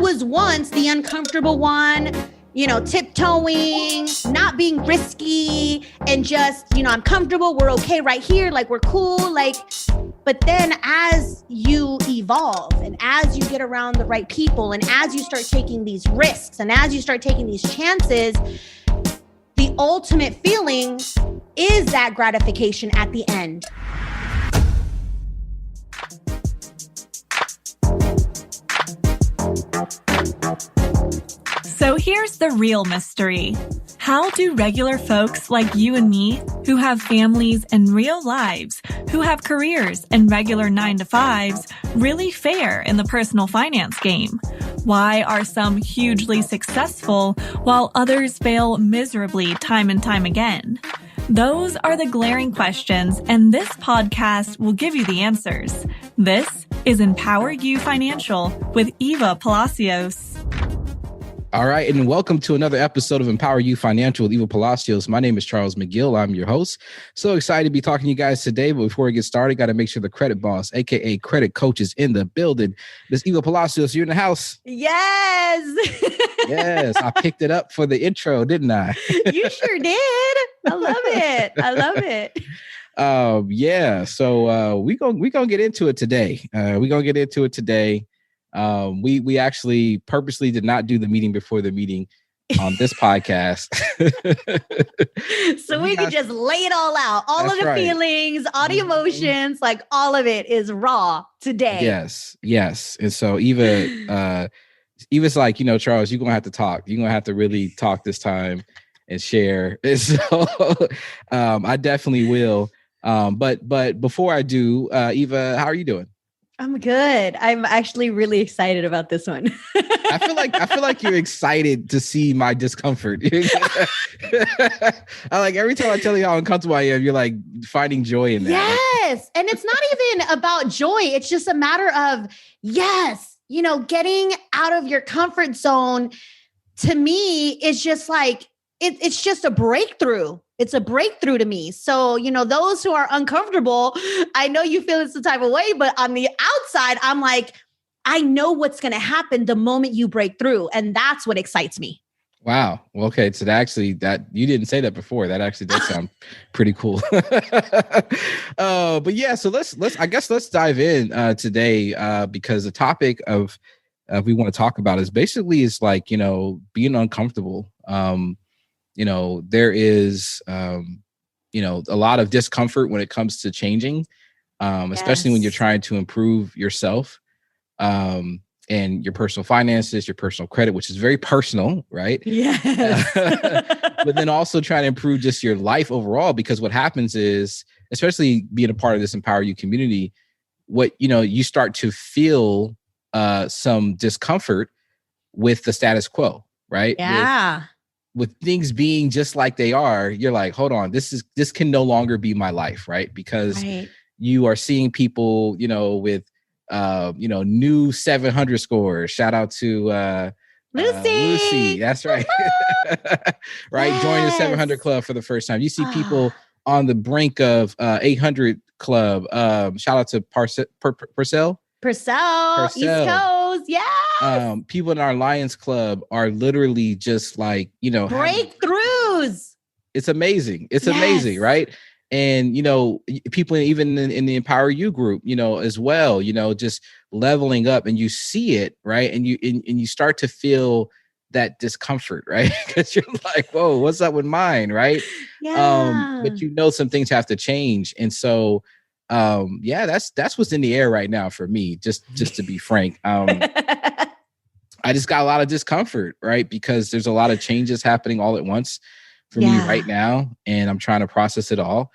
was once the uncomfortable one, tiptoeing, not being risky, and just, I'm comfortable. We're okay right here. Like, we're cool. Like, but then as you evolve and as you get around the right people and as you start taking these risks and as you start taking these chances, the ultimate feeling is that gratification at the end. So here's the real mystery. How do regular folks like you and me, who have families and real lives, who have careers and regular 9-to-5s, really fare in the personal finance game? Why are some hugely successful while others fail miserably time and time again? Those are the glaring questions, and this podcast will give you the answers. This is EmpowerYou Financial with Eva Palacios. All right, and welcome to another episode of EmpowerYou Financial with Eva Palacios. My name is Charles McGill. I'm your host. So excited to be talking to you guys today. But before we get started, got to make sure the credit boss, aka credit coach, is in the building. Miss Eva Palacios, you're in the house. Yes. Yes, I picked it up for the intro, didn't I? You sure did. I love it. I love it. Yeah. So we gonna get into it today. We actually purposely did not do the meeting before the meeting on this podcast. So we could just lay it all out. All of the feelings, all the emotions, like all of it is raw today. Yes. And so Eva's like, Charles, you're going to have to talk. You're going to have to really talk this time and share. And so I definitely will. But before I do, Eva, how are you doing? I'm good. I'm actually really excited about this one. I feel like you're excited to see my discomfort. I like every time I tell you how uncomfortable I am, you're like finding joy in that. Yes. And it's not even about joy. It's just a matter of, getting out of your comfort zone. To me, it's just like, it's just a breakthrough. It's a breakthrough to me. So, those who are uncomfortable, I know you feel it's the type of way, but on the outside, I'm like, I know what's going to happen the moment you break through. And that's what excites me. Wow. Well, okay. So that you didn't say that before. That actually does sound pretty cool. But yeah, so let's dive in today because the topic of we want to talk about is like, being uncomfortable. There is, a lot of discomfort when it comes to changing, especially when you're trying to improve yourself and your personal finances, your personal credit, which is very personal, right? Yes. But then also trying to improve just your life overall, because what happens is, especially being a part of this EmpowerYou community, you start to feel some discomfort with the status quo, right? Yeah. With things being just like they are, you're like, hold on, this can no longer be my life, right? Because you are seeing people, with, new 700 scores. Shout out to Lucy. That's right. Right. Yes. Join the 700 club for the first time. You see people on the brink of 800 club. Shout out to Purcell, East Coast. Yeah. People in our Lions Club are literally just like, breakthroughs. It's amazing. It's amazing, right? And, people even in the EmpowerYou group, as well, just leveling up, and you see it, right? And you start to feel that discomfort, right? Because you're like, whoa, what's up with mine, right? Yeah. But some things have to change. And so that's what's in the air right now for me, just to be frank. I just got a lot of discomfort, right? Because there's a lot of changes happening all at once for me right now, and I'm trying to process it all.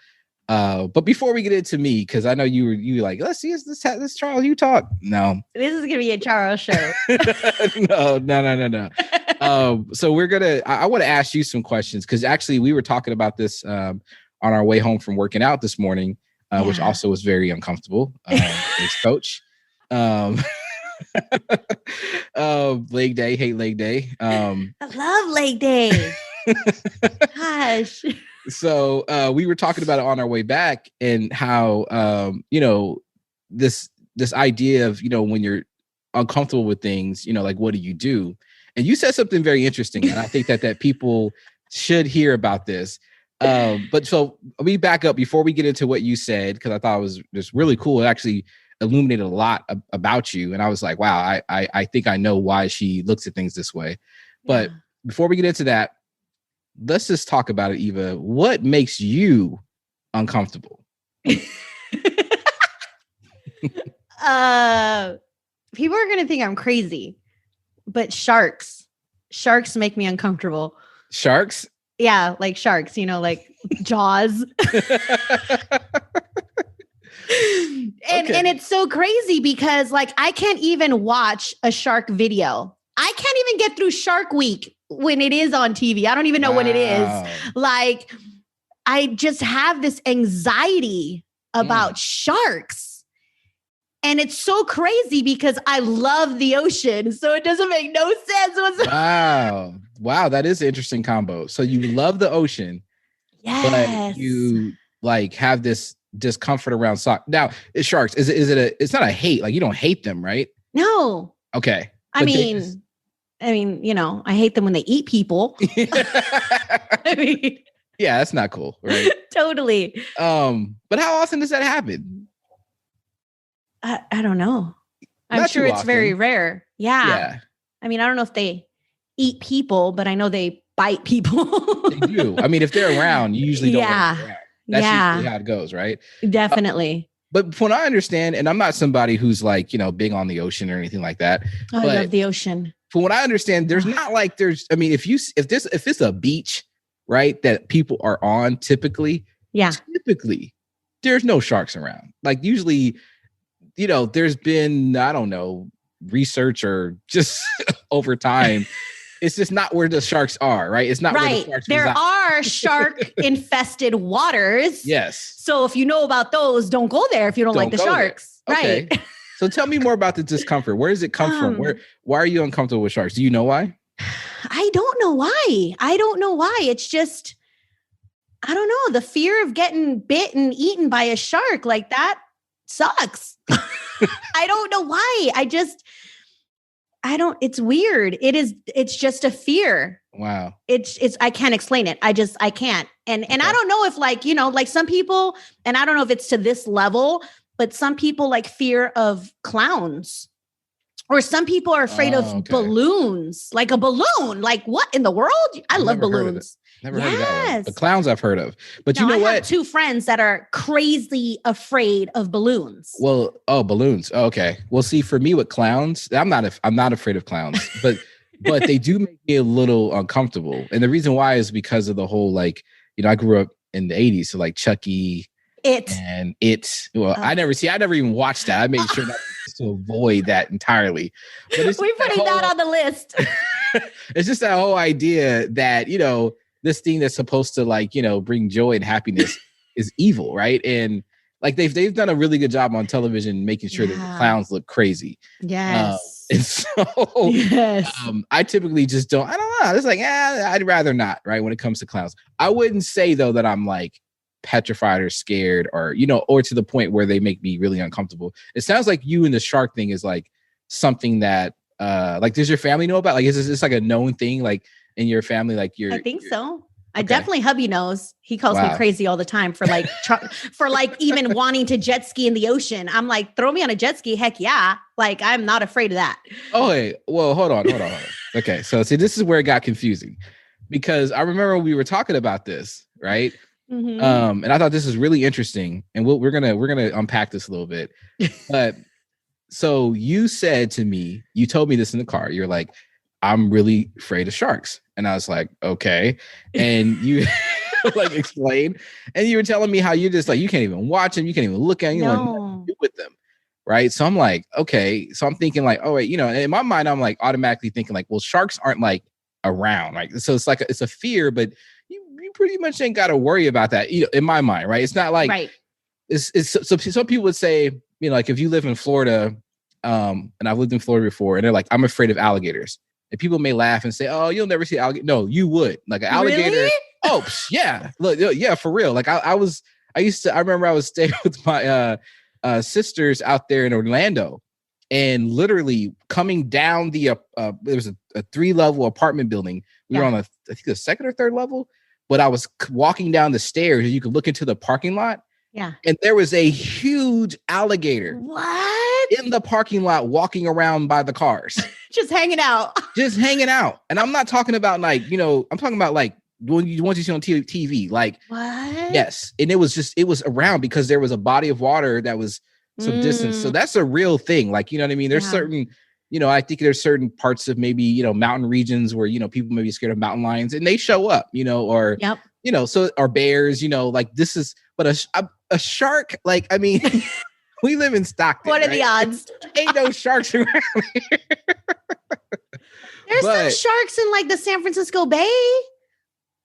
But before we get into me, because I know you were like, let's see, this Charles, you talk. No, this is gonna be a Charles show. No. So I want to ask you some questions, because actually we were talking about this on our way home from working out this morning. Which also was very uncomfortable. As coach, leg day, hate leg day. I love leg day. Gosh. So we were talking about it on our way back, and how this idea of when you're uncomfortable with things, like what do you do? And you said something very interesting, and I think that people should hear about this. But so let me back up before we get into what you said, because I thought it was just really cool. It actually illuminated a lot about you, and I was like, wow, I think I know why she looks at things this way. But before we get into that, let's just talk about it, Eva. What makes you uncomfortable? People are gonna think I'm crazy, but sharks make me uncomfortable. Sharks? Yeah, like sharks, like Jaws. And it's so crazy because like I can't even watch a shark video. I can't even get through Shark Week when it is on TV. I don't even know when it is. Like I just have this anxiety about sharks. And it's so crazy because I love the ocean. So it doesn't make no sense whatsoever. Wow. That is an interesting combo. So you love the ocean, but you like have this discomfort around now, it's sharks. It's not a hate. Like you don't hate them, right? No. Okay. I mean, I hate them when they eat people. I mean, yeah, that's not cool, right? Totally. But how often does that happen? I don't know. I'm Not sure too it's very often. rare. Yeah. I mean, I don't know if they eat people, but I know they bite people. They do. I mean, if they're around, you usually don't want them around. That's usually how it goes, right? Definitely. But from what I understand, and I'm not somebody who's like, big on the ocean or anything like that. Oh, I love the ocean. From what I understand, there's not like if it's a beach, right, that people are on typically, there's no sharks around. Like usually, there's been, I don't know, research or just over time. It's just not where the sharks are, right? It's not where the sharks There reside. are shark-infested waters. Yes. So if you know about those, don't go there if you don't like the sharks. Okay. Right. So tell me more about the discomfort. Where does it come from? Why are you uncomfortable with sharks? Do you know why? I don't know why. It's just, I don't know. The fear of getting bit and eaten by a shark like that sucks. I don't know why. It's weird. It's just a fear. Wow. I can't explain it. I can't. And I don't know if like some people, and I don't know if it's to this level, but some people like fear of clowns, or some people are afraid of balloons, like a balloon. Like what in the world? I love balloons. Never heard of that one. The clowns I've heard of. But you know what? I have two friends that are crazy afraid of balloons. Well, balloons. Okay. Well, see, for me with clowns, I'm not afraid of clowns, but they do make me a little uncomfortable. And the reason why is because of the whole I grew up in the 80s, so like Chucky. And It. Well, I never even watched that. I made sure not to avoid that entirely. But we're putting that on the list. It's just that whole idea that, this thing that's supposed to bring joy and happiness is evil, right? And like they've done a really good job on television making sure that the clowns look crazy. Yes. And so I typically just don't. I don't know. It's like I'd rather not. Right when it comes to clowns, I wouldn't say though that I'm like petrified or scared or or to the point where they make me really uncomfortable. It sounds like you and the shark thing is like something that does your family know about? Like is this like a known thing? Like in your family, like I think so. I definitely, hubby knows. He calls me crazy all the time for like for like even wanting to jet ski in the ocean. I'm like, throw me on a jet ski. Heck yeah. Like I'm not afraid of that. Oh, hey, well, hold on. Okay. So see, this is where it got confusing because I remember we were talking about this, right? Mm-hmm. And I thought this is really interesting and we're going to unpack this a little bit. But so you said to me, you told me this in the car. You're like, I'm really afraid of sharks. And I was like, okay. And you like explain. And you were telling me how you just like, you can't even watch them. You can't even look at them. You don't know what to do with them. Right. So I'm like, okay. So I'm thinking like, oh, wait, in my mind, I'm like automatically thinking like, well, sharks aren't like around. Like, so it's like, it's a fear, but you pretty much ain't got to worry about that. In my mind. Right. It's not like, it's so some people would say, like if you live in Florida, and I've lived in Florida before and they're like, I'm afraid of alligators. And people may laugh and say, "Oh, you'll never see alligator." No, you would. Like an alligator. Really? Oh, yeah. Look, yeah, for real. Like I remember I was staying with my sisters out there in Orlando, and literally coming down there was a 3-level apartment building. We were on I think the second or third level, but I was walking down the stairs and you could look into the parking lot. Yeah. And there was a huge alligator. What? In the parking lot walking around by the cars. Just hanging out. Just hanging out. And I'm not talking about like, I'm talking about like once you see on TV, like what? Yes. And it was around because there was a body of water that was some distance. So that's a real thing. Like, you know what I mean? There's certain, I think there's certain parts of maybe, mountain regions where, people may be scared of mountain lions and they show up, or, so or bears, like this is, but a shark, like, I mean, we live in Stockton. What are the odds? Ain't no sharks around here. There's some sharks in like the San Francisco Bay.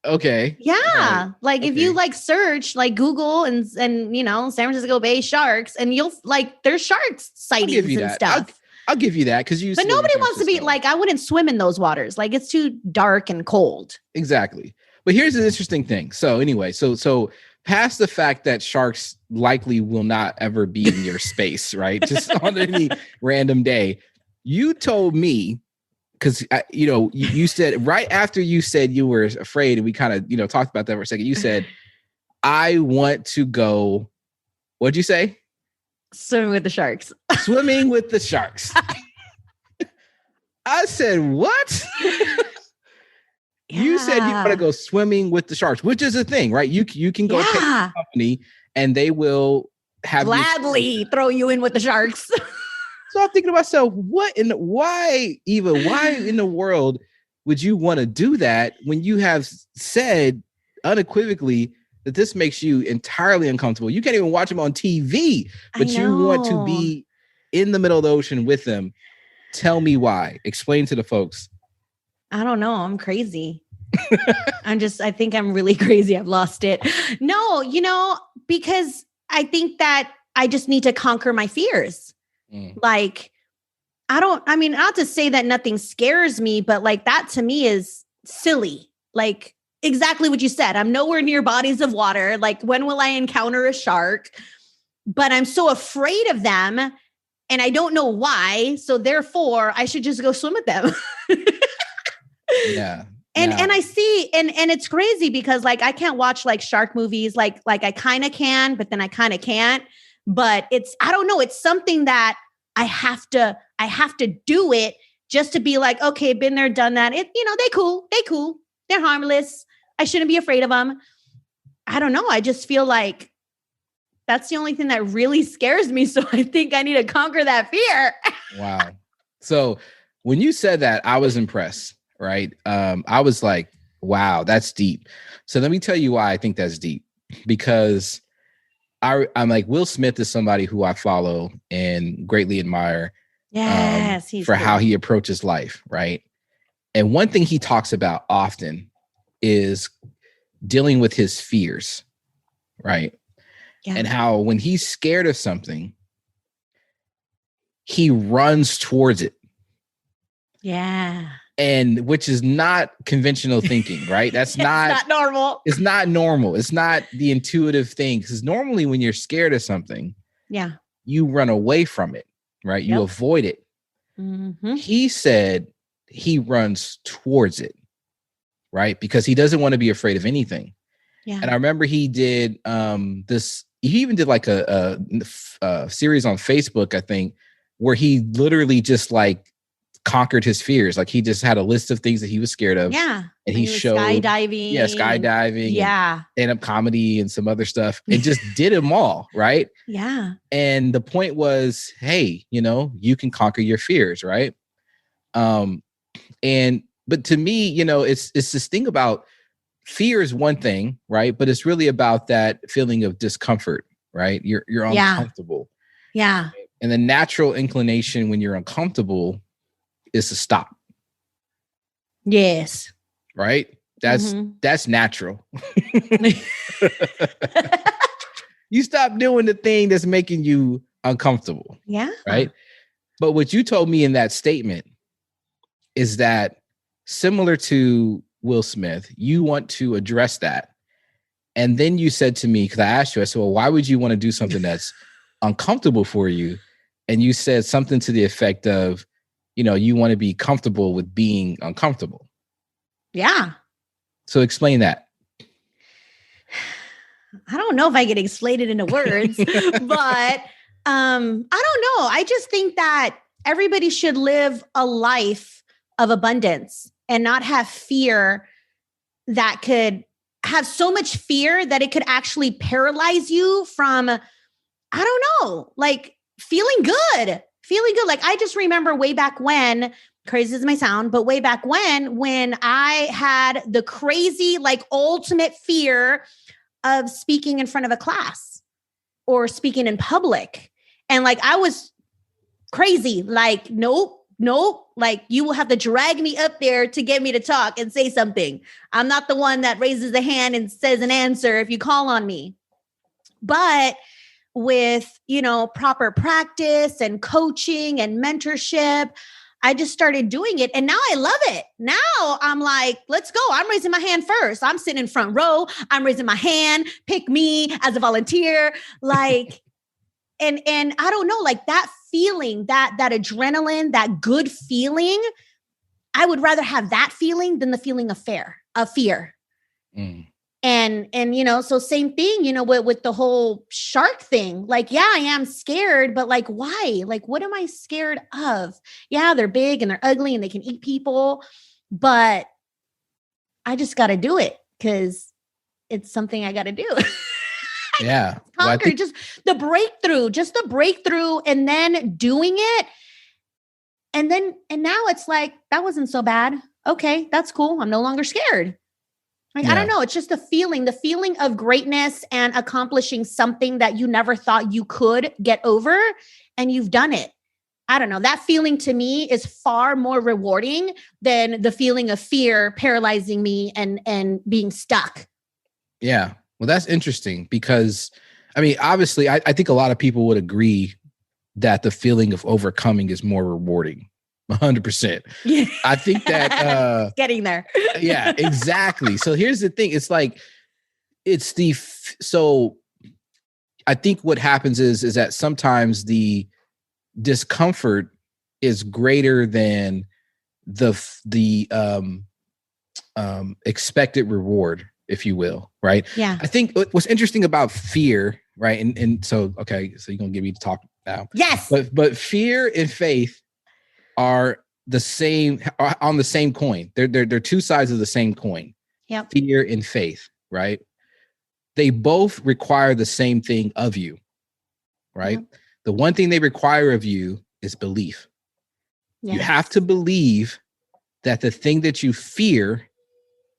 Okay. Yeah. Right. Like if you like search like Google and San Francisco Bay sharks and you'll like there's sharks sightings and stuff. I'll give you that because But nobody wants to be like, I wouldn't swim in those waters. Like it's too dark and cold. Exactly. But here's an interesting thing. So anyway, so past the fact that sharks likely will not ever be in your space, right? Just on any random day, you told me, because you said right after you said you were afraid, and we kind of talked about that for a second. You said, "I want to go." What'd you say? Swimming with the sharks. Swimming with the sharks. I said, "What?" You said you want to go swimming with the sharks, which is a thing, right? You can go pay the company, and they will have gladly throw you in with the sharks. So I'm thinking to myself, why in the world would you want to do that when you have said unequivocally that this makes you entirely uncomfortable? You can't even watch them on TV, but you want to be in the middle of the ocean with them. Tell me why. Explain to the folks. I don't know. I'm crazy. I think I'm really crazy. I've lost it. No, because I think that I just need to conquer my fears. Like, not to say that nothing scares me, but like that to me is silly. Like exactly what you said. I'm nowhere near bodies of water. Like when will I encounter a shark? But I'm so afraid of them and I don't know why. So therefore I should just go swim with them. Yeah. And I see, and it's crazy because like, I can't watch like shark movies. Like I kind of can, but then I kind of can't. But I don't know. It's something that I have to do it just to be like, okay, been there, done that. They cool. They're harmless. I shouldn't be afraid of them. I don't know. I just feel like that's the only thing that really scares me. So I think I need to conquer that fear. Wow. So when you said that, I was impressed, right? I was like, wow, that's deep. So let me tell you why I think that's deep. Because I'm like, Will Smith is somebody who I follow and greatly admire. Yes, for how he approaches life, right? And one thing he talks about often is dealing with his fears, right? Yeah. And how when he's scared of something, he runs towards it. Yeah. And which is not conventional thinking, right? That's not normal. It's not normal. It's not the intuitive thing. Because normally when you're scared of something, you run away from it, right? You avoid it. Mm-hmm. He said he runs towards it, right? Because he doesn't want to be afraid of anything. Yeah. And I remember he did this. He even did like a series on Facebook, I think, where he literally just like conquered his fears. Like he just had a list of things that he was scared of. Yeah. And he showed skydiving. Yeah, skydiving. Yeah. Stand-up comedy and some other stuff. And just did them all. Right. Yeah. And the point was, hey, you can conquer your fears, right? But to me, it's this thing about fear is one thing, right? But it's really about that feeling of discomfort, right? You're uncomfortable. Yeah. And the natural inclination when you're uncomfortable is to stop. Yes. Right? That's natural. You stop doing the thing that's making you uncomfortable. Yeah. Right? But what you told me in that statement is that similar to Will Smith, you want to address that. And then you said to me, because I asked you, I said, well, why would you want to do something that's uncomfortable for you? and you said something to the effect of, you want to be comfortable with being uncomfortable. Yeah. So explain that. I don't know if I can explain it into words, but I don't know. I just think that everybody should live a life of abundance and not have fear that could have so much fear that it could actually paralyze you from, I don't know, like feeling good. Like I just remember way back when, crazy as it may sound, but way back when I had the crazy, like ultimate fear of speaking in front of a class or speaking in public. And like, I was crazy, like, nope. Like you will have to drag me up there to get me to talk and say something. I'm not the one that raises a hand and says an answer if you call on me. But with, proper practice and coaching and mentorship, I just started doing it. And now I love it. Now I'm like, let's go. I'm raising my hand first. I'm sitting in front row. I'm raising my hand. Pick me as a volunteer. Like, and I don't know, like that feeling, that adrenaline, that good feeling, I would rather have that feeling than the feeling of fear. Mm. And so same thing, with the whole shark thing. Like, yeah, I am scared, but like, why? Like, what am I scared of? Yeah, they're big and they're ugly and they can eat people, but I just got to do it because it's something I got to do. Yeah. Conquer just the breakthrough and then doing it. And now it's like, that wasn't so bad. Okay, that's cool. I'm no longer scared. Like, I don't know. It's just the feeling of greatness and accomplishing something that you never thought you could get over, and you've done it. I don't know. That feeling to me is far more rewarding than the feeling of fear paralyzing me and being stuck. Yeah. Well, that's interesting because, I mean, obviously, I think a lot of people would agree that the feeling of overcoming is more rewarding. 100%. Yeah. I think that getting there. Yeah, exactly. So here's the thing. It's like, so I think what happens is that sometimes the discomfort is greater than the expected reward, if you will. Right. Yeah. I think what's interesting about fear, right. And so, okay, so you're going to give me to talk now. Yes. But fear and faith are the same, are on the same coin. They're two sides of the same coin. Yep. Fear and faith, right? They both require the same thing of you, right? Yep. The one thing they require of you is belief. Yes. You have to believe that the thing that you fear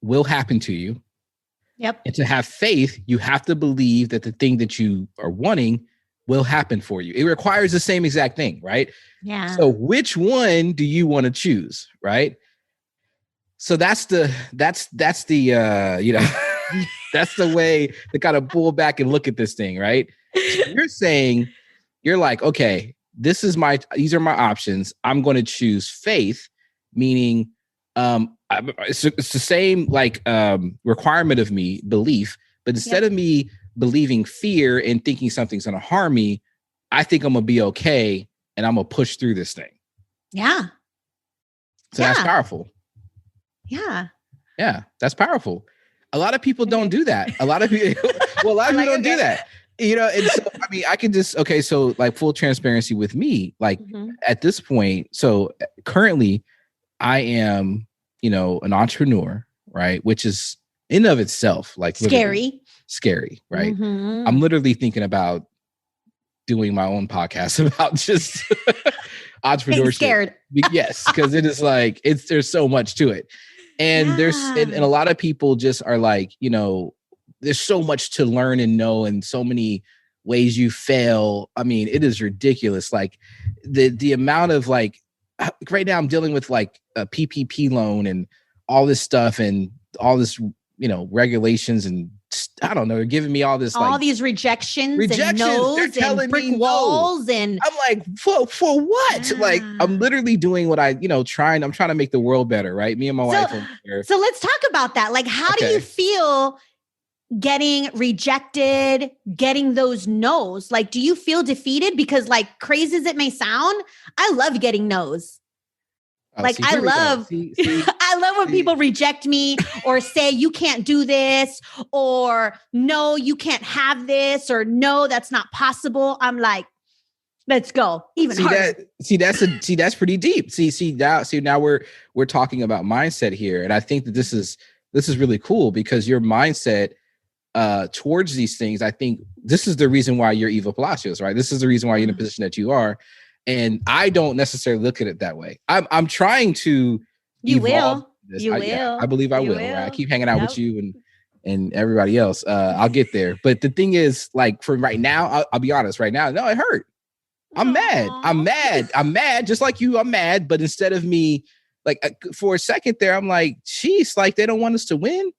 will happen to you. Yep. And to have faith, you have to believe that the thing that you are wanting will happen for you. It requires the same exact thing, right? Yeah. So which one do you want to choose, right? So that's the that's the way to kind of pull back and look at this thing, right? So you're saying, you're like, okay, these are my options. I'm going to choose faith, meaning it's the same like requirement of me, belief, but instead of me believing fear and thinking something's going to harm me, I think I'm going to be okay and I'm going to push through this thing. Yeah. So that's powerful. Yeah. Yeah, that's powerful. A lot of people don't do that. A lot of people, people don't do that. And so, I mean, I can just, okay, so like full transparency with me, like at this point, so currently I am, an entrepreneur, right? Which is in of itself, like scary, right? Mm-hmm. I'm literally thinking about doing my own podcast about just entrepreneurship. Being scared. Yes, because it is like, there's so much to it. And there's, and a lot of people just are like, there's so much to learn and know and so many ways you fail. I mean, it is ridiculous. Like the amount of like, right now I'm dealing with like a PPP loan and all this stuff and all this, regulations and I don't know. They're giving me all this, all these rejections and no's and brick walls. And I'm like, for what? Yeah. Like, I'm literally doing what I'm trying to make the world better. Right. Me and my wife. So let's talk about that. Like, how do you feel getting rejected, getting those no's? Like, do you feel defeated? Because like crazy as it may sound, I love getting no's. Like, I love, I love when people reject me or say, you can't do this, or no, you can't have this, or no, that's not possible. I'm like, let's go. Even harder. That's pretty deep. Now we're talking about mindset here. And I think that this is really cool, because your mindset towards these things, I think this is the reason why you're Eva Palacios, right? This is the reason why you're in the position that you are. And I don't necessarily look at it that way. I'm trying to. You will. I believe I will. Right? I keep hanging out with you and everybody else. I'll get there. But the thing is, like, for right now, I'll be honest. Right now, no, it hurt. I'm mad. I'm mad. Just like you, I'm mad. But instead of me, like, for a second there, I'm like, geez, like, they don't want us to win.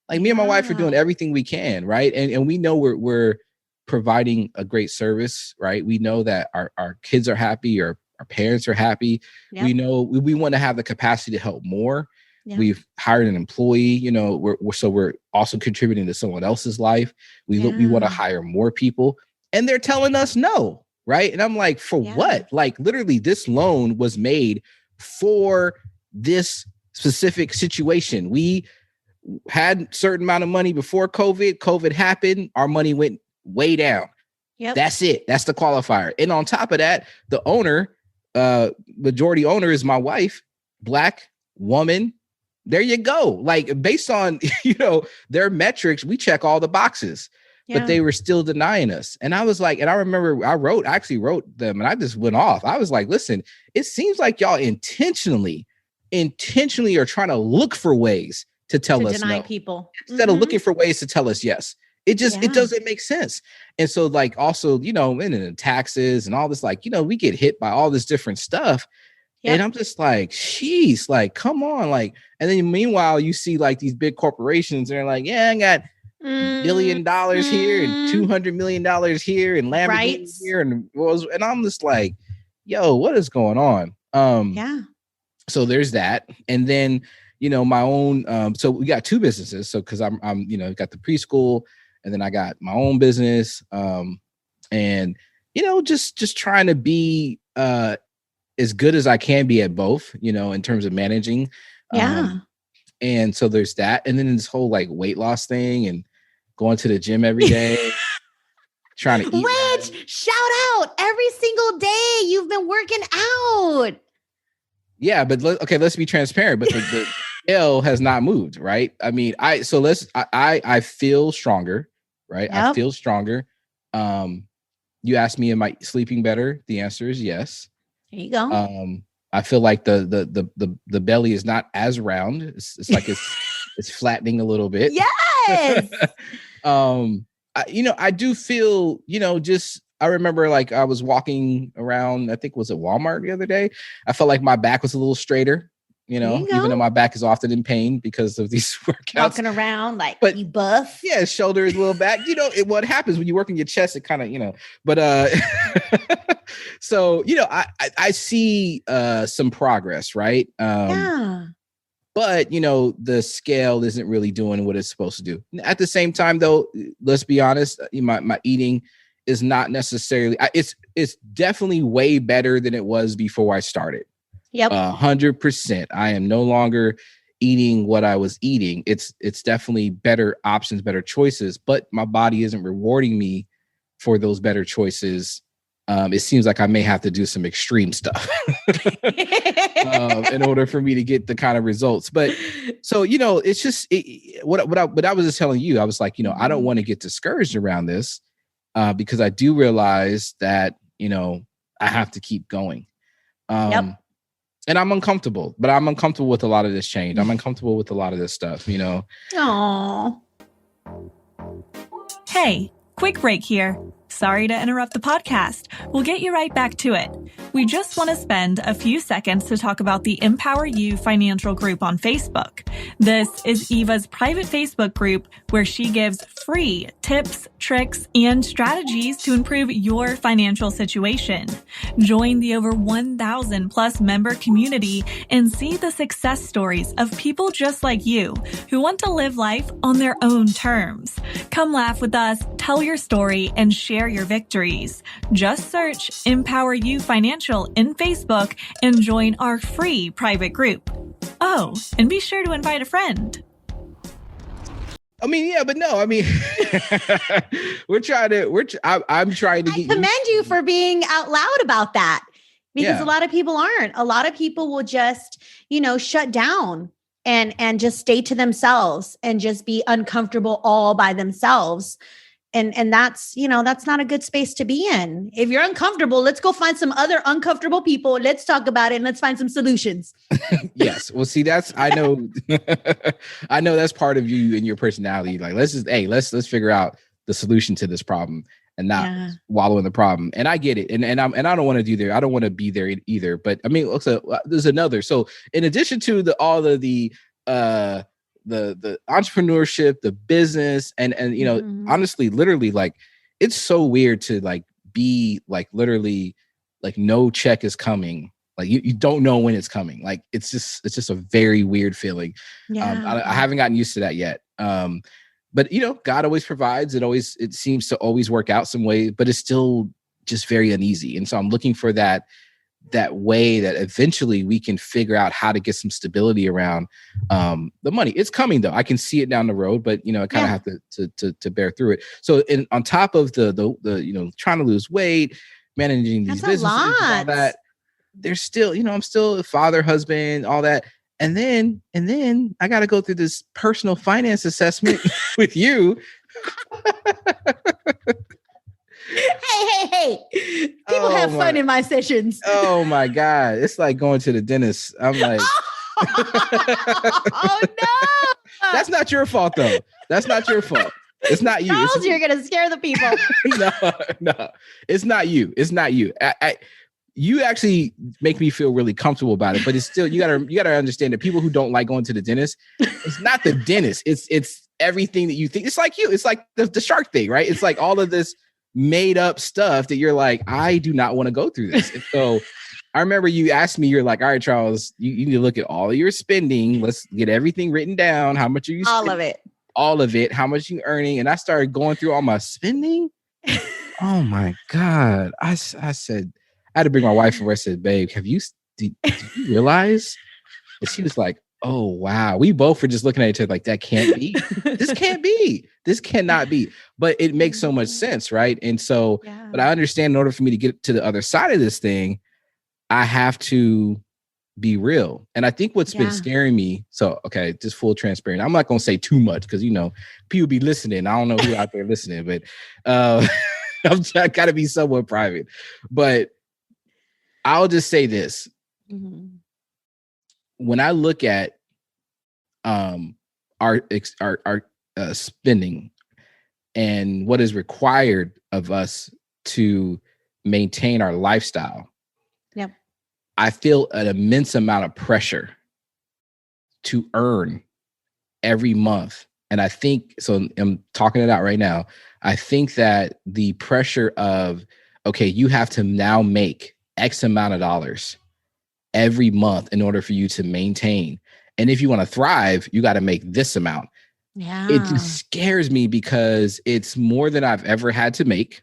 Like, me and my wife are doing everything we can, right? And we know we're providing a great service, right? We know that our kids are happy, or our parents are happy. Yep. We know we want to have the capacity to help more. Yep. We've hired an employee, we're also contributing to someone else's life. We want to hire more people, and they're telling us no, right? And I'm like, for what? Like, literally, this loan was made for this specific situation. We had a certain amount of money before COVID. COVID happened. Our money went way down. Yep. That's it. That's the qualifier. And on top of that, the owner, majority owner, is my wife, Black woman. There you go. Like, based on, their metrics, we check all the boxes, but they were still denying us. And I was like, and I remember I actually wrote them, and I just went off. I was like, listen, it seems like y'all intentionally are trying to look for ways to tell us deny no, people instead of looking for ways to tell us yes. It doesn't make sense. And so, like, also, and then taxes and all this, like, we get hit by all this different stuff. Yep. And I'm just like, sheesh, like, come on. Like, and then meanwhile, you see like these big corporations, they're like, I got $1 billion here and $200 million here and Lamborghini here. And I'm just like, yo, what is going on? So there's that. And then, my own, so we got two businesses. So, cause I'm got the preschool, and then I got my own business. And, just trying to be, as good as I can be at both, in terms of managing. And so there's that. And then this whole like weight loss thing and going to the gym every day, trying to eat. Which, shout out, every single day you've been working out. Yeah, but let's be transparent. But the scale has not moved, right? I mean, I feel stronger, right? Yep. I feel stronger. You asked me, am I sleeping better? The answer is yes. There you go. I feel like the belly is not as round. It's like it's flattening a little bit. Yes. I do feel, I remember like I was walking around, I think was at Walmart the other day. I felt like my back was a little straighter, even though my back is often in pain because of these workouts. Walking around like, but you buff. Yeah, shoulder is a little back. What happens when you work in your chest, it kind of, but so, I see some progress, right? But, the scale isn't really doing what it's supposed to do. At the same time, though, let's be honest, my eating is not necessarily, it's definitely way better than it was before I started. Yep. 100%. I am no longer eating what I was eating. It's definitely better options, better choices, but my body isn't rewarding me for those better choices. It seems like I may have to do some extreme stuff in order for me to get the kind of results. But so, it's just what I was just telling you. I was like, I don't want to get discouraged around this because I do realize that, I have to keep going. And I'm uncomfortable, but I'm uncomfortable with a lot of this change. I'm uncomfortable with a lot of this stuff, Aww. Hey, quick break here. Sorry to interrupt the podcast. We'll get you right back to it. We just want to spend a few seconds to talk about the EmpowerYou financial group on Facebook. This is Eva's private Facebook group where she gives free tips, tricks, and strategies to improve your financial situation. Join the over 1,000 plus member community and see the success stories of people just like you who want to live life on their own terms. Come laugh with us, tell your story, and share your victories. Just search EmpowerYou Financial in Facebook and join our free private group. Oh, and be sure to invite a friend. I mean, yeah, but no, I mean, I'm trying to get commend you for being out loud about that, because a lot of people aren't. A lot of people will just, shut down and just stay to themselves and just be uncomfortable all by themselves. And that's, that's not a good space to be in. If you're uncomfortable, let's go find some other uncomfortable people. Let's talk about it and let's find some solutions. Yes. Well, see, I know that's part of you and your personality. Like, let's figure out the solution to this problem and not wallow in the problem. And I get it. And I don't want to do there. I don't want to be there either. But I mean, also, there's another. So in addition to all of the entrepreneurship, the business, and honestly, literally, like, it's so weird to like be like literally like no check is coming. Like you don't know when it's coming. Like it's just a very weird feeling. I haven't gotten used to that yet. But God always provides. It seems to always work out some way, but it's still just very uneasy. And so I'm looking for that way that eventually we can figure out how to get some stability around the money. It's coming though. I can see it down the road, but I kind of have to bear through it. So on top of the trying to lose weight, managing these businesses, all that, there's still, I'm still a father, husband, all that. And then I got to go through this personal finance assessment with you. Hey. People have fun in my sessions. Oh my God. It's like going to the dentist. I'm like, oh no. That's not your fault though. That's not your fault. It's not you. You're going to scare the people. No, it's not you. It's not you. You actually make me feel really comfortable about it, but it's still, you gotta understand that people who don't like going to the dentist, it's not the dentist. It's everything that you think. It's like you. It's like the shark thing, right? It's like all of this made up stuff that you're like, I do not want to go through this. And so I remember you asked me, you're like, all right, Charles, you need to look at all of your spending. Let's get everything written down. How much are you spending? All of it. How much you earning? And I started going through all my spending. Oh my God. I said, I had to bring my wife over. I said, babe, did you realize? And she was like, oh, wow. We both were just looking at each other like, that can't be. This can't be. This cannot be. But it makes so much sense, right? And so, but I understand in order for me to get to the other side of this thing, I have to be real. And I think what's been scaring me, so, okay, just full transparent. I'm not going to say too much because, people be listening. I don't know who out there listening, but I got to be somewhat private. But I'll just say this. Mm-hmm. When I look at our spending and what is required of us to maintain our lifestyle, I feel an immense amount of pressure to earn every month. And I think, so I'm talking it out right now, I think that the pressure of, okay, you have to now make X amount of dollars every month in order for you to maintain. And if you want to thrive, you got to make this amount. Yeah. It just scares me because it's more than I've ever had to make.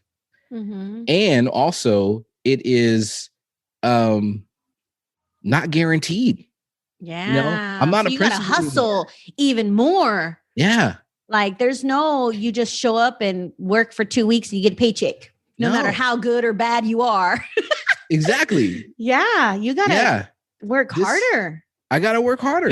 Mm-hmm. And also it is not guaranteed. Yeah. I'm not so a you got to hustle even more. Yeah. Like there's you just show up and work for 2 weeks and you get a paycheck, no matter how good or bad you are. Exactly. Yeah. You got to work harder. I got to work harder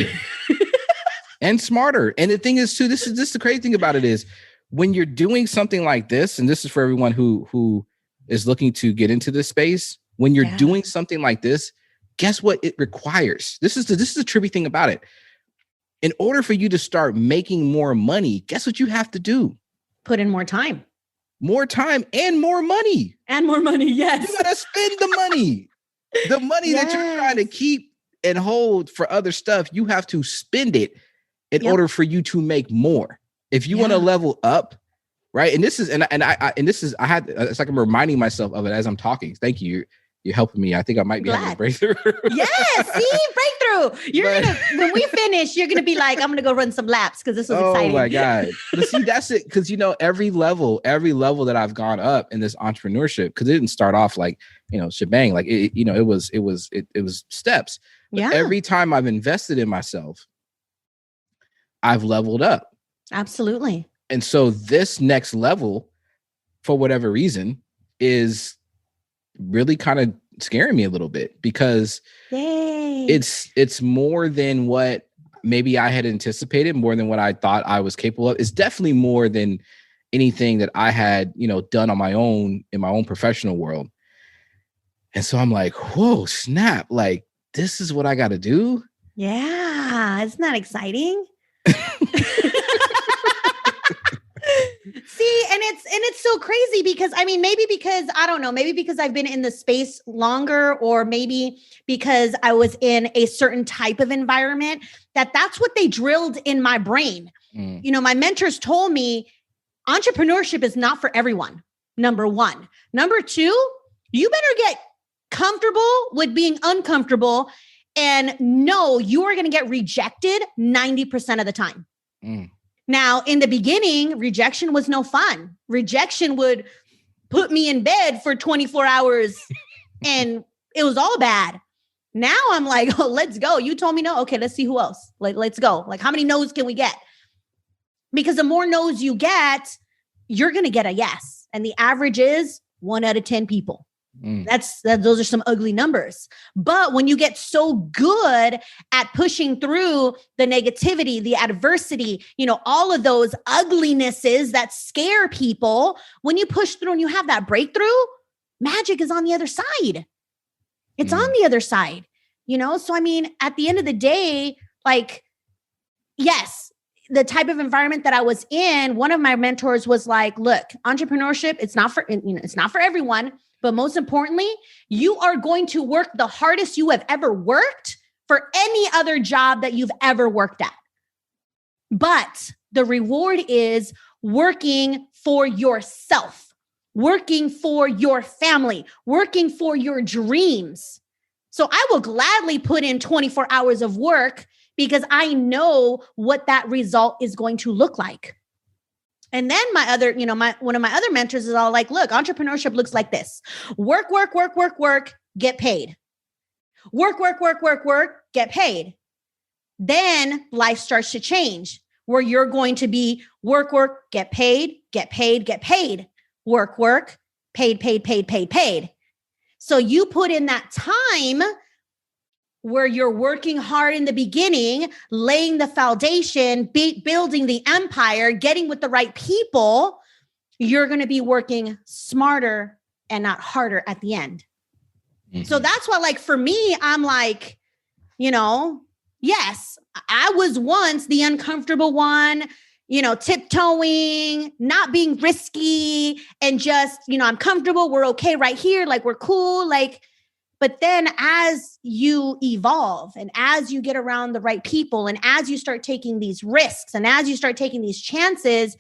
and smarter. And the thing is too, this is the crazy thing about it is when you're doing something like this, and this is for everyone who is looking to get into this space, when you're doing something like this, guess what it requires? This is the trippy thing about it. In order for you to start making more money, guess what you have to do? Put in more time. more time and more money. And more money, yes. You gotta spend the money. The money that you're trying to keep and hold for other stuff, you have to spend it in order for you to make more. If you want to level up, right? And this is it's like I'm reminding myself of it as I'm talking. Thank you. You're helping me. I think I might be having a breakthrough. Yes, see, breakthrough. When we finish, you're gonna be like, I'm gonna go run some laps because this was exciting. Oh my God. But see, that's it. Because every level that I've gone up in this entrepreneurship, because it didn't start off like, shebang. Like it was steps. But every time I've invested in myself, I've leveled up. Absolutely. And so this next level, for whatever reason, is really kind of scaring me a little bit, because it's more than what maybe I had anticipated, more than what I thought I was capable of. It's definitely more than anything that I had, done on my own in my own professional world. And so I'm like, whoa, snap. Like, this is what I got to do. Yeah. Isn't that exciting? See, and it's so crazy because maybe because I don't know, maybe because I've been in the space longer, or maybe because I was in a certain type of environment, that's what they drilled in my brain. My mentors told me entrepreneurship is not for everyone. Number one. Number two, you better get comfortable with being uncomfortable and know you are going to get rejected 90% of the time. Now, in the beginning, rejection was no fun. Rejection would put me in bed for 24 hours and it was all bad. Now I'm like, oh, let's go. You told me no. Okay, let's see who else. Let's go. Like, how many no's can we get? Because the more no's you get, you're going to get a yes. And the average is 1 out of 10 people. Those are some ugly numbers. But when you get so good at pushing through the negativity, the adversity, all of those uglinesses that scare people, when you push through and you have that breakthrough, magic is on the other side. It's on the other side, So, at the end of the day, like, yes, the type of environment that I was in, one of my mentors was like, look, entrepreneurship, it's not for everyone. But most importantly, you are going to work the hardest you have ever worked for any other job that you've ever worked at. But the reward is working for yourself, working for your family, working for your dreams. So I will gladly put in 24 hours of work because I know what that result is going to look like. And then one of my other mentors is all like, look, entrepreneurship looks like this. Work, get paid. Work, get paid. Then life starts to change where you're going to be work, get paid. Work, paid. So you put in that time where you're working hard in the beginning, laying the foundation, building the empire, getting with the right people, you're going to be working smarter and not harder at the end. So that's why, like, for me, I'm like, yes, I was once the uncomfortable one, tiptoeing, not being risky, and just, I'm comfortable. We're okay right here. Like, we're cool. Like, but then as you evolve and as you get around the right people and as you start taking these risks and as you start taking these chances,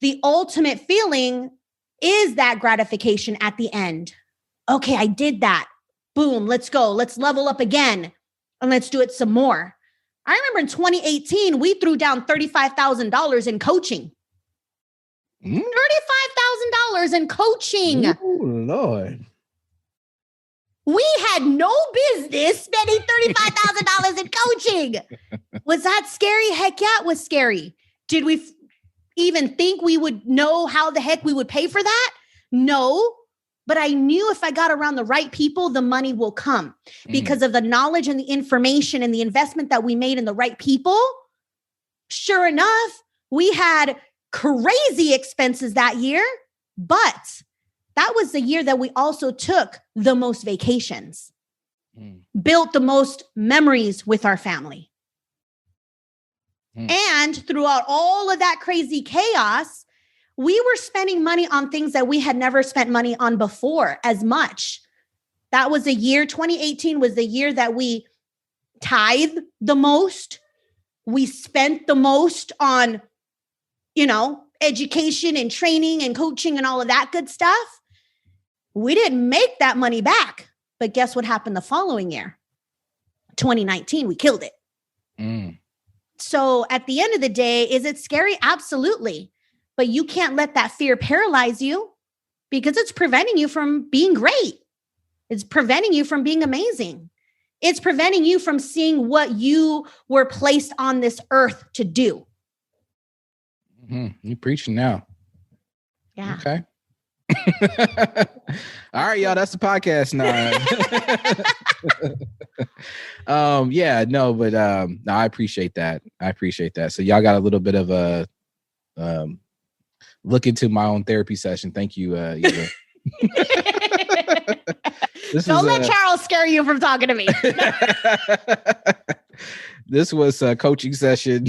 the ultimate feeling is that gratification at the end. Okay, I did that. Boom, let's go. Let's level up again and let's do it some more. I remember in 2018, we threw down $35,000 in coaching. $35,000 in coaching. Oh, Lord. We had no business spending $35,000 in coaching. Was that scary? Heck yeah, it was scary. Did we even think we would know how the heck we would pay for that? No. But I knew if I got around the right people, the money will come because of the knowledge and the information and the investment that we made in the right people. Sure enough, we had crazy expenses that year, but that was the year that we also took the most vacations, built the most memories with our family. And throughout all of that crazy chaos, we were spending money on things that we had never spent money on before as much. That was the year, 2018 was the year that we tithed the most. We spent the most on, education and training and coaching and all of that good stuff. We didn't make that money back. But guess what happened the following year? 2019, we killed it. So at the end of the day, is it scary? Absolutely. But you can't let that fear paralyze you because it's preventing you from being great. It's preventing you from being amazing. It's preventing you from seeing what you were placed on this earth to do. You preaching now. Yeah. Okay. All right, y'all. That's the podcast now. No, I appreciate that. So y'all got a little bit of a look into my own therapy session. Thank you. Don't let Charles scare you from talking to me. This was a coaching session.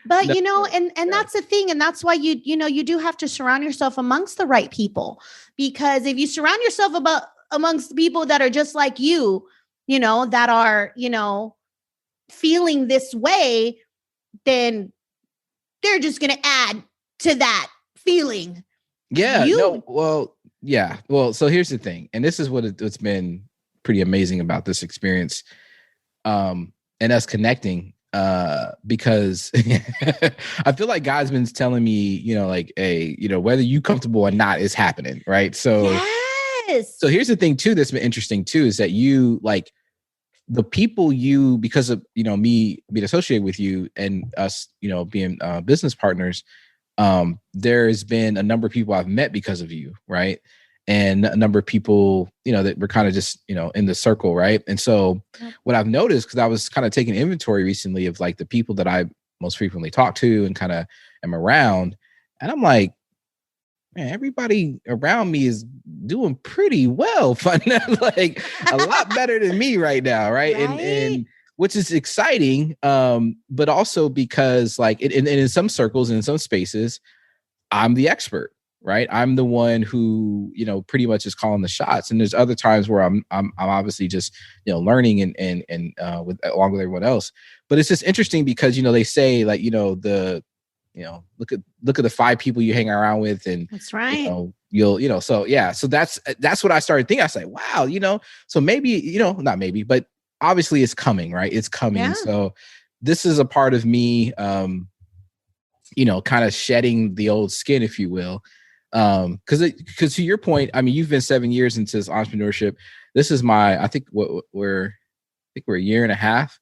But, and that's the thing. And that's why you do have to surround yourself amongst the right people, because if you surround yourself amongst people that are just like you, that are, feeling this way, then they're just going to add to that feeling. Yeah. Well, so here's the thing. And this is what's been pretty amazing about this experience. And us connecting, because I feel like God's been telling me, whether you comfortable or not is happening. Right. So, yes. So here's the thing too, that's been interesting too, is that you like the people because of, me being associated with you and us, being business partners, there's been a number of people I've met because of you. Right. And a number of people, that were kind of just, in the circle. Right. And so what I've noticed, because I was kind of taking inventory recently of like the people that I most frequently talk to and kind of am around. And I'm like, man, everybody around me is doing pretty well. Like a lot better than me right now. Right. And which is exciting. But also because like in some circles and in some spaces, I'm the expert. Right. I'm the one who, pretty much is calling the shots. And there's other times where I'm obviously just, learning and along with everyone else. But it's just interesting because, they say like, look at the 5 people you hang around with. And that's right. So that's what I started thinking. I was like, wow, so maybe, not maybe, but obviously it's coming, right? It's coming. Yeah. So this is a part of me, kind of shedding the old skin, if you will. Because to your point, I mean, you've been 7 years into this entrepreneurship. This is I think we're a year and a half.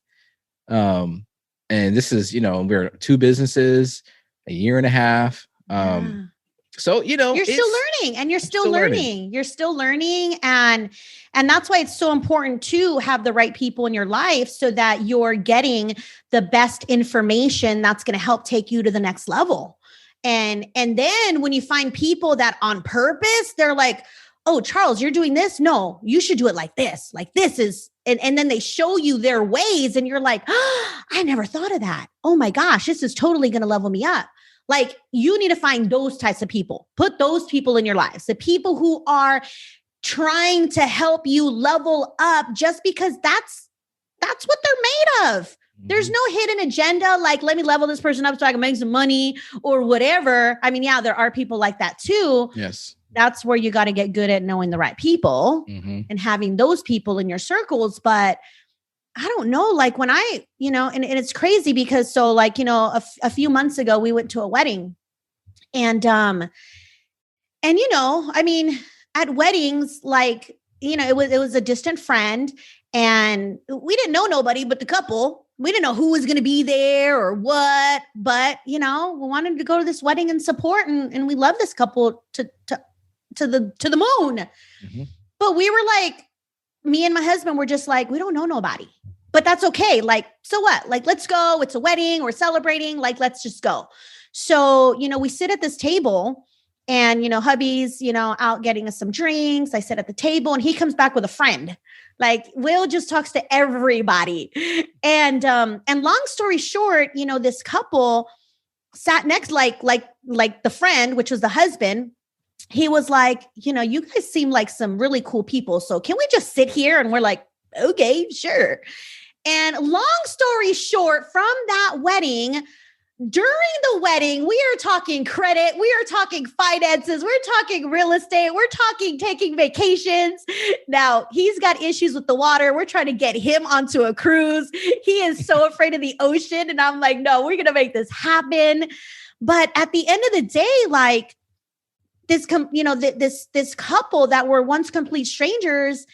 And this is, we're 2 businesses, a year and a half. So, you're still learning and you're still learning. You're still learning. And that's why it's so important to have the right people in your life so that you're getting the best information that's going to help take you to the next level. And then when you find people that on purpose, they're like, oh, Charles, you're doing this. No, you should do it like this. Like this is, and then they show you their ways and you're like, oh, I never thought of that. Oh my gosh, this is totally going to level me up. Like you need to find those types of people, put those people in your lives, the people who are trying to help you level up just because that's what they're made of. There's no hidden agenda. Like, let me level this person up so I can make some money or whatever. I mean, yeah, there are people like that too. Yes. That's where you got to get good at knowing the right people and having those people in your circles. But I don't know, like when I, and it's crazy because so like, a few months ago, we went to a wedding and I mean, at weddings, like, it was a distant friend and we didn't know nobody but the couple. We didn't know who was going to be there or what, but, we wanted to go to this wedding and support. And we love this couple to the moon. Mm-hmm. But we were like, me and my husband were just like, we don't know nobody, but that's okay. Like, so what? Like, let's go. It's a wedding. We're celebrating. Like, let's just go. So, we sit at this table and, hubby's, out getting us some drinks. I sit at the table and he comes back with a friend. Like Will just talks to everybody. And long story short, this couple sat next, like the friend, which was the husband. He was like, you know, you guys seem like some really cool people. So can we just sit here? And we're like, okay, sure. And long story short, from that wedding, during the wedding, we are talking credit, we are talking finances, we're talking real estate, we're talking taking vacations. Now, he's got issues with the water. We're trying to get him onto a cruise. He is so afraid of the ocean. And I'm like, no, we're going to make this happen. But at the end of the day, like this couple that were once complete strangers,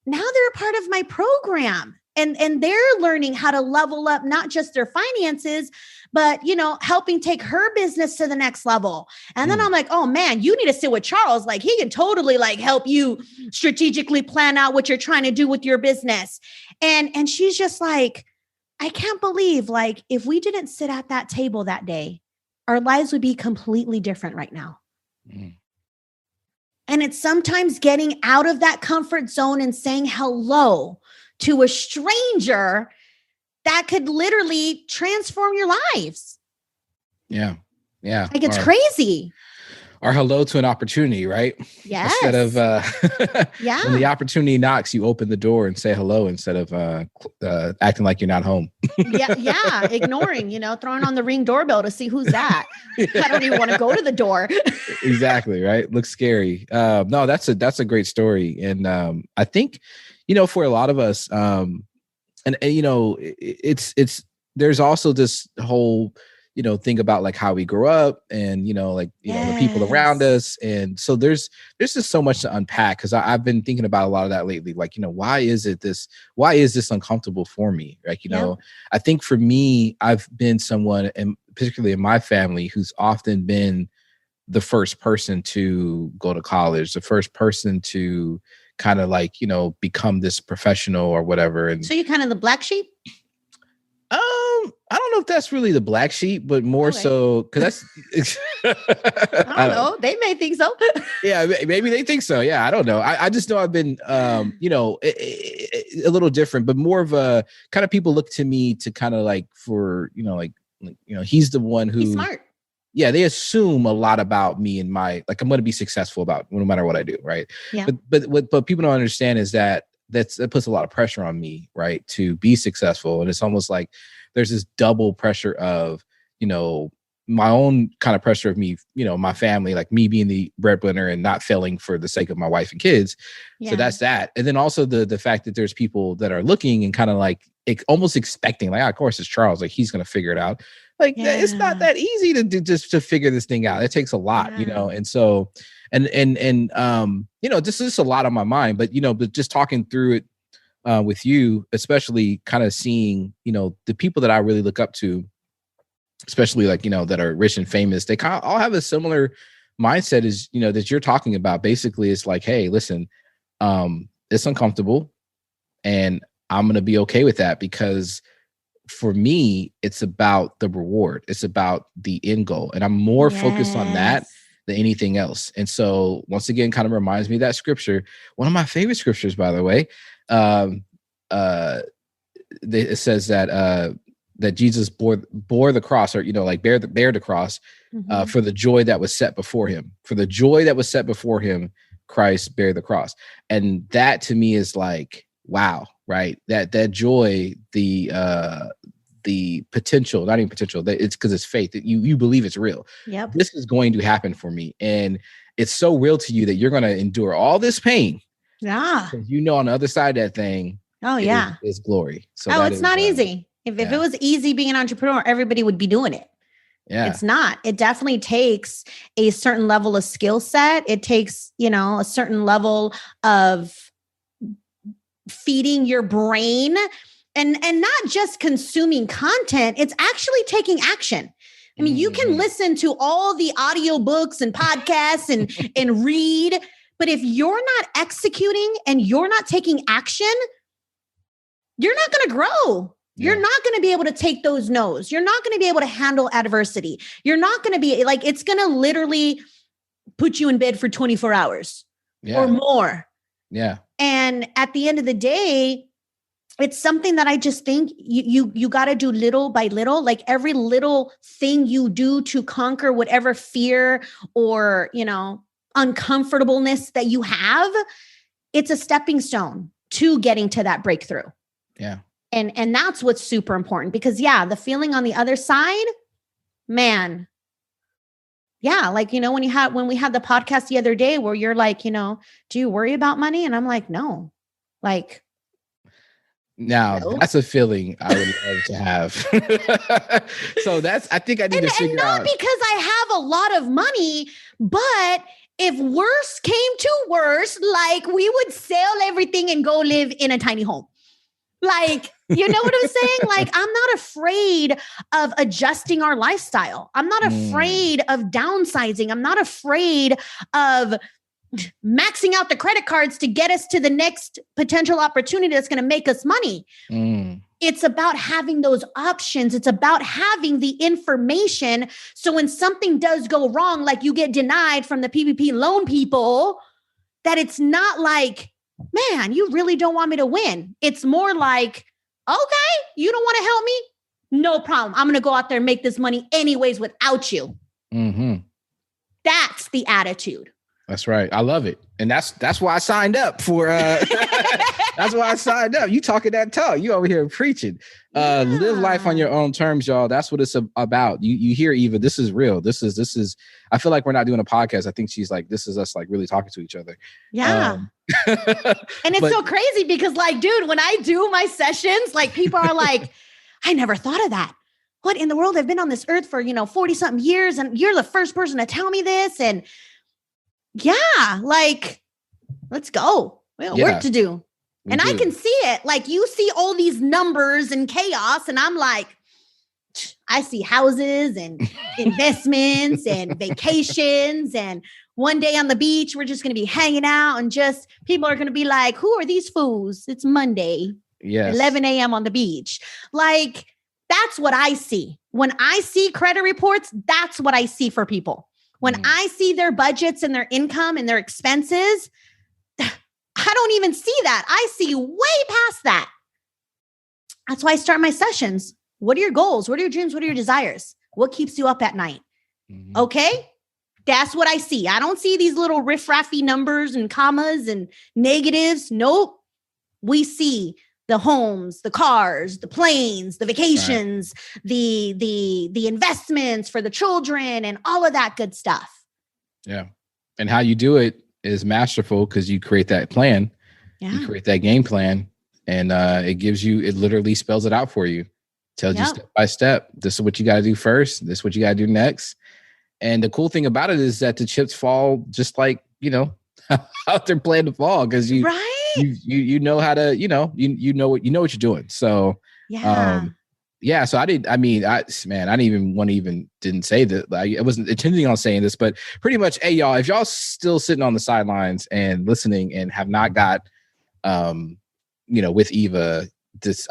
now they're a part of my program. And they're learning how to level up, not just their finances, but, you know, helping take her business to the next level. And then I'm like, oh man, you need to sit with Charles. Like he can totally like help you strategically plan out what you're trying to do with your business. And she's just like, I can't believe like if we didn't sit at that table that day, our lives would be completely different right now. And it's sometimes getting out of that comfort zone and saying hello to a stranger that could literally transform your lives. Yeah. Yeah. Like it's crazy. Or hello to an opportunity, right? Yes. Instead of when the opportunity knocks, you open the door and say hello instead of acting like you're not home. Yeah. Ignoring, you know, throwing on the Ring doorbell to see who's that. I don't even want to go to the door. Exactly. Right. Looks scary. No, that's a great story. And I think, you know, for a lot of us, and you know, it's there's also this whole, you know, thing about like how we grew up and, you know, like, you know, the people around us. And so there's just so much to unpack because I've been thinking about a lot of that lately. Like, you know, why is this uncomfortable for me? Like, you know, I think for me, I've been someone, and particularly in my family, who's often been the first person to go to college, the first person to kind of like, you know, become this professional or whatever. And so you're kind of the black sheep? I don't know if that's really the black sheep, but more so because that's I don't know. They may think so. Yeah, maybe they think so. Yeah, I don't know. I just know I've been you know, a little different, but more of a kind of people look to me to kind of like for, you know, like you know, he's the one who he's smart. Yeah, they assume a lot about me and my, like I'm going to be successful about no matter what I do, right? Yeah. But what people don't understand is that puts a lot of pressure on me, right, to be successful. And it's almost like there's this double pressure of, you know, my own kind of pressure of me, you know, my family, like me being the breadwinner and not failing for the sake of my wife and kids. Yeah. So that's that. And then also the fact that there's people that are looking and kind of like almost expecting, like, of course it's Charles, like he's going to figure it out. Like it's not that easy to do, just to figure this thing out. It takes a lot, you know? And so, and you know, this is a lot on my mind, but, you know, but just talking through it with you, especially kind of seeing, you know, the people that I really look up to, especially like, you know, that are rich and famous, they kind of all have a similar mindset as, you know, that you're talking about. Basically, it's like, hey, listen, it's uncomfortable and I'm going to be okay with that because for me, it's about the reward. It's about the end goal. And I'm more focused on that than anything else. And so once again, kind of reminds me of that scripture. One of my favorite scriptures, by the way, it says that Jesus bore the cross, or, you know, like bear the cross for the joy that was set before him. For the joy that was set before him, Christ bare the cross. And that to me is like, wow, right? That joy, the potential, not even potential, that it's because it's faith that you believe it's real. Yep. This is going to happen for me. And it's so real to you that you're going to endure all this pain. Yeah. You know, on the other side of that thing, is glory. So it's not easy. If it was easy being an entrepreneur, everybody would be doing it. Yeah. It's not. It definitely takes a certain level of skill set. It takes, you know, a certain level of feeding your brain and not just consuming content. It's actually taking action. I mean, you can listen to all the audiobooks and podcasts and read, but if you're not executing and you're not taking action, you're not going to grow. You're not going to be able to take those no's. You're not going to be able to handle adversity. You're not going to be like, it's going to literally put you in bed for 24 hours or more. Yeah. And at the end of the day, it's something that I just think you got to do little by little. Like every little thing you do to conquer whatever fear or, uncomfortableness that you have, it's a stepping stone to getting to that breakthrough. Yeah. And that's what's super important because the feeling on the other side, man. Yeah. Like, when we had the podcast the other day where you're like, do you worry about money? And I'm like, no, like, now no. That's a feeling I would love to have. So I think I need to figure out. And not because I have a lot of money, but if worse came to worse, like we would sell everything and go live in a tiny home. Like, you know what I'm saying? Like, I'm not afraid of adjusting our lifestyle. I'm not afraid of downsizing. I'm not afraid of maxing out the credit cards to get us to the next potential opportunity that's going to make us money. It's about having those options. It's about having the information. So when something does go wrong, like you get denied from the PPP loan people, that it's not like, man, you really don't want me to win. It's more like, okay, you don't want to help me? No problem. I'm going to go out there and make this money anyways without you. Mm-hmm. That's the attitude. That's right. I love it. And that's why I signed up for, that's why I signed up. You talking that talk, you over here preaching, live life on your own terms, y'all. That's what it's about. You hear Eva, this is real. This is, I feel like we're not doing a podcast. I think she's like, this is us like really talking to each other. Yeah. And it's so crazy because like, dude, when I do my sessions, like people are like, I never thought of that. What in the world? I've been on this earth for, 40 something years and you're the first person to tell me this. And yeah, like, let's go. We have work to do. And I can see it. Like you see all these numbers and chaos. And I'm like, I see houses and investments and vacations. And one day on the beach, we're just going to be hanging out and just people are going to be like, who are these fools? It's Monday, 11 a.m. on the beach. Like, that's what I see. When I see credit reports, that's what I see for people. When I see their budgets and their income and their expenses, I don't even see that. I see way past that. That's why I start my sessions. What are your goals? What are your dreams? What are your desires? What keeps you up at night? Mm-hmm. Okay. That's what I see. I don't see these little riffraffy numbers and commas and negatives. Nope. We see the homes, the cars, the planes, the vacations, the investments for the children and all of that good stuff. Yeah. And how you do it is masterful because you create that plan. Yeah. You create that game plan and it literally spells it out for you. Tells you step by step. This is what you got to do first. This is what you got to do next. And the cool thing about it is that the chips fall just like, how they're planned to fall because you know how to, you know what you're doing. So, so I didn't even didn't say that. I wasn't intending on saying this, but pretty much, hey, y'all, if y'all still sitting on the sidelines and listening and have not got, with Eva,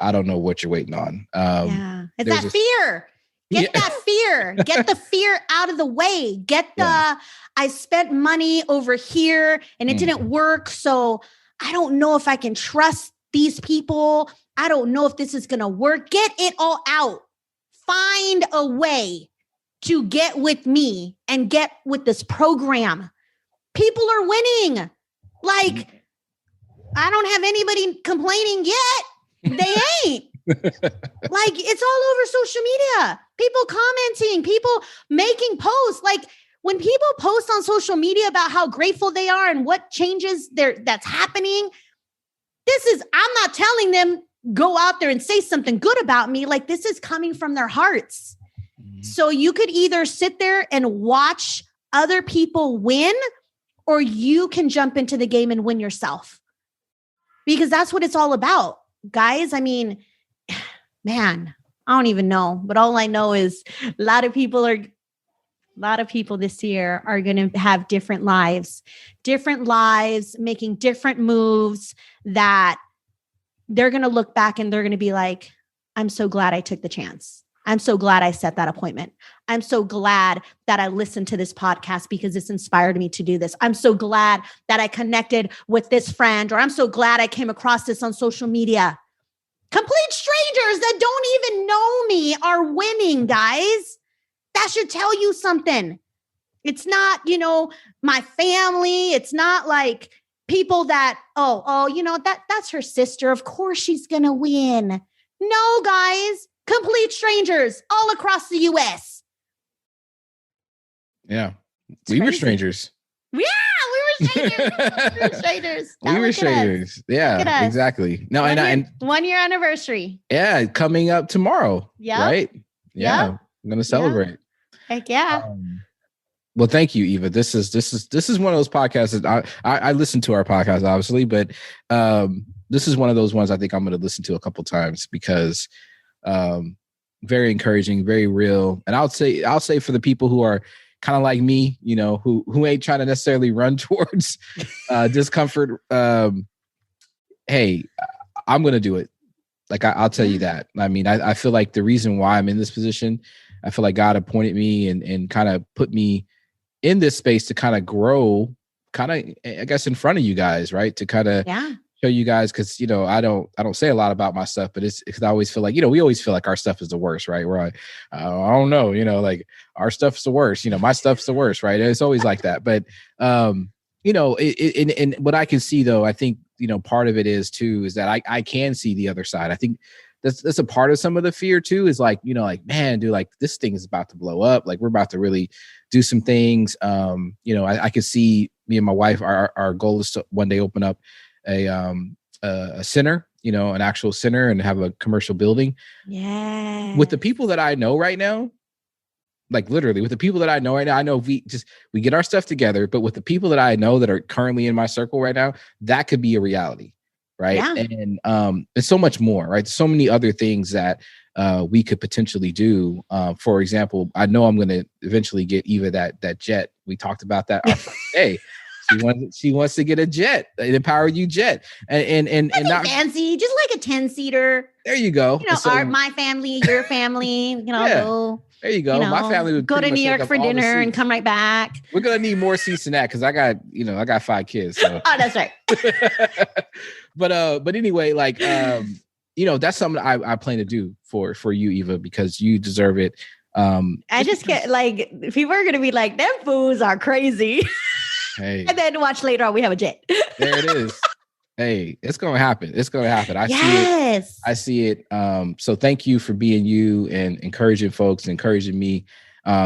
I don't know what you're waiting on. It's that fear. Get that fear. Get the fear out of the way. Get the, I spent money over here and it didn't work. So I don't know if I can trust these people. I don't know if this is going to work. Get it all out. Find a way to get with me and get with this program. People are winning. Like, I don't have anybody complaining yet. They ain't. Like, it's all over social media. People commenting, people making posts. Like, when people post on social media about how grateful they are and what changes that's happening, I'm not telling them go out there and say something good about me. Like, this is coming from their hearts. Mm-hmm. So you could either sit there and watch other people win, or you can jump into the game and win yourself. Because that's what it's all about, guys. I mean, man, I don't even know, but all I know is a lot of people this year are going to have different lives, making different moves that they're going to look back and they're going to be like, I'm so glad I took the chance. I'm so glad I set that appointment. I'm so glad that I listened to this podcast because it's inspired me to do this. I'm so glad that I connected with this friend, or I'm so glad I came across this on social media. Complete strangers that don't even know me are winning, guys. That should tell you something. It's not, my family. It's not like people that, that's her sister. Of course she's going to win. No, guys, complete strangers all across the U.S. Yeah. We were strangers. Yeah, we were strangers. We were strangers. Yeah, exactly. No, and 1 year anniversary. Yeah, coming up tomorrow. Yeah. Right? Yeah. Yep. I'm gonna celebrate. Heck yeah. Well, thank you, Eva. This is one of those podcasts that I listen to our podcast, obviously, but this is one of those ones I think I'm going to listen to a couple times because very encouraging, very real. And I'll say for the people who are kind of like me, who ain't trying to necessarily run towards discomfort. Hey, I'm going to do it. Like I'll tell you that. I mean, I feel like the reason why I'm in this position, I feel like God appointed me and kind of put me in this space to kind of grow, I guess, in front of you guys, right? To kind of show you guys, because I don't say a lot about my stuff, but it's because I always feel like we always feel like our stuff is the worst, right? We're like, I don't know, like our stuff's the worst, my stuff's the worst, right? It's always like that, but and what I can see though, I think part of it is that I can see the other side. I think that's a part of some of the fear too, is like, man, dude, like this thing is about to blow up. Like we're about to really do some things. I could see me and my wife, our goal is to one day open up a center, an actual center and have a commercial building. Yeah. With the people that I know right now, like literally with the people that I know right now, I know we get our stuff together, but with the people that I know that are currently in my circle right now, that could be a reality. Right. Yeah. And there's so much more, right? So many other things that we could potentially do. For example, I know I'm going to eventually get Eva that jet. We talked about that our first day. She wants to get a jet, an EmpowerYou jet, and not fancy, just like a 10-seater. There you go. My family, your family. Yeah. There you go. My family would go to New York for dinner and come right back. We're gonna need more seats than that because I got 5 kids. So. Oh, that's right. But anyway, like that's something I plan to do for you, Eva, because you deserve it. I just get like people are gonna be like, them fools are crazy. Hey. And then watch later on, we have a jet. There it is. Hey, it's gonna happen. I see it. So thank you for being you and encouraging folks, encouraging me.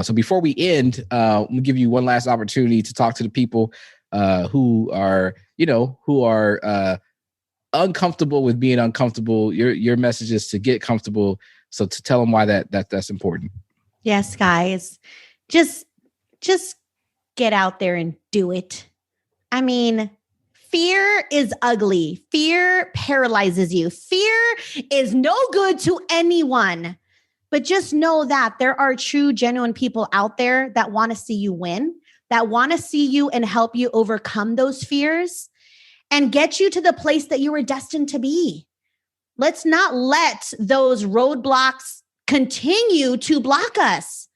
So before we end, I'm gonna give you one last opportunity to talk to the people who are uncomfortable with being uncomfortable. Your message is to get comfortable. So to tell them why that's important. Yes, guys, just get out there and do it. I mean, fear is ugly. Fear paralyzes you. Fear is no good to anyone. But just know that there are true, genuine people out there that want to see you win, that want to see you and help you overcome those fears and get you to the place that you were destined to be. Let's not let those roadblocks continue to block us,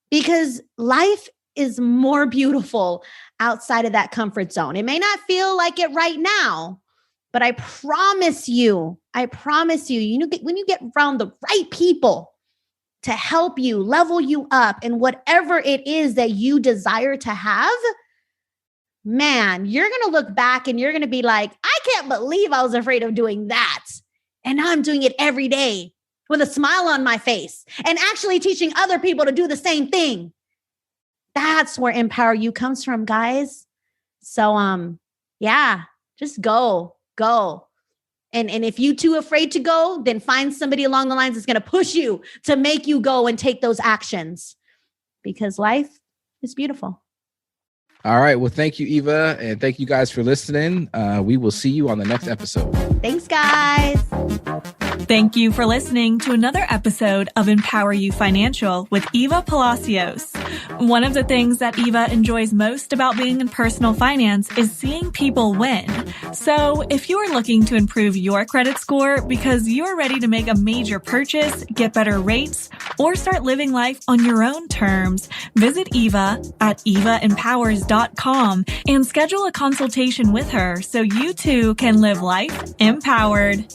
because life is more beautiful outside of that comfort zone. It may not feel like it right now, but I promise you, when you get around the right people to help you, level you up, and whatever it is that you desire to have, man, you're going to look back and you're going to be like, I can't believe I was afraid of doing that. And now I'm doing it every day with a smile on my face and actually teaching other people to do the same thing. That's where EmpowerYou comes from, guys. So, just go. And if you too afraid to go, then find somebody along the lines that's going to push you to make you go and take those actions, because life is beautiful. All right. Well, thank you, Eva. And thank you guys for listening. We will see you on the next episode. Thanks, guys. Thank you for listening to another episode of EmpowerYou Financial with Eva Palacios. One of the things that Eva enjoys most about being in personal finance is seeing people win. So if you are looking to improve your credit score because you're ready to make a major purchase, get better rates, or start living life on your own terms, visit Eva at evaempowers.com and schedule a consultation with her so you too can live life empowered.